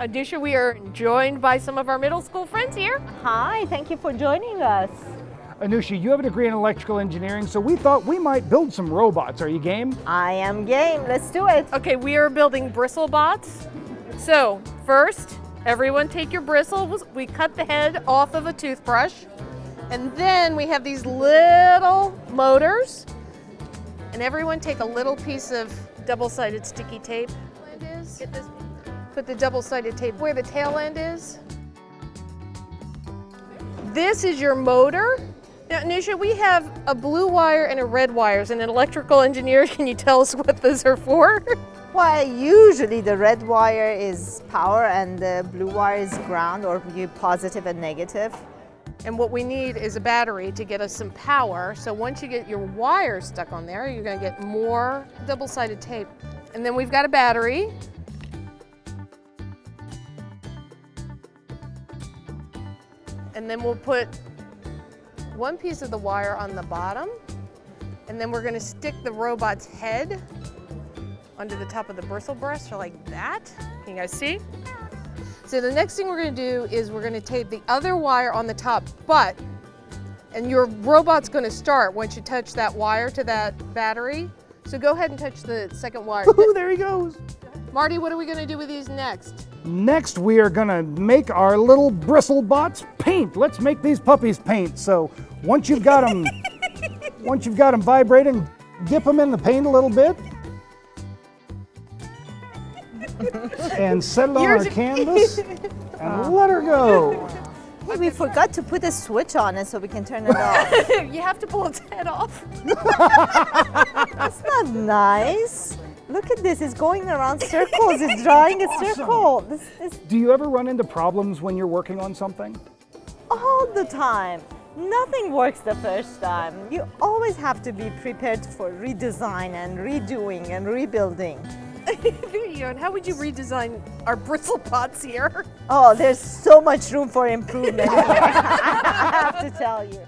Anousheh, we are joined by some of our middle school friends here. Hi, thank you for joining us. Anousheh, you have a degree in electrical engineering, so we thought we might build some robots. Are you game? I am game. Let's do it. Okay, we are building Bristlebots. So first, everyone take your bristles. We cut the head off of a toothbrush. And then we have these little motors. And everyone take a little piece of double-sided sticky tape. Get this. Put the double-sided tape where the tail end is. This is your motor. Now, Anousheh, we have a blue wire and a red wire. As an electrical engineer, can you tell us what those are for? Well, usually the red wire is power and the blue wire is ground, or positive and negative. And what we need is a battery to get us some power. So once you get your wires stuck on there, you're gonna get more double-sided tape. And then we've got a battery. And then we'll put one piece of the wire on the bottom. And then we're gonna stick the robot's head onto the top of the bristle brush, so like that. Can you guys see? So the next thing we're gonna do is we're gonna tape the other wire on the top, and your robot's gonna start once you touch that wire to that battery. So go ahead and touch the second wire. Woohoo, there he goes. Marty, what are we gonna do with these next? Next, we are gonna make our little Bristlebots paint. Let's make these puppies paint. So once you've got them, vibrating, dip them in the paint a little bit. And set it on our canvas and let her go. Hey, we forgot to put a switch on it so we can turn it off. You have to pull its head off. That's not nice. Look at this, it's going around circles. It's drawing a circle. This is Do you ever run into problems when you're working on something? all the time. Nothing works the first time. You always have to be prepared for redesign and redoing and rebuilding. There you go. And how would you redesign our Bristlebots here? Oh, there's so much room for improvement. I have to tell you.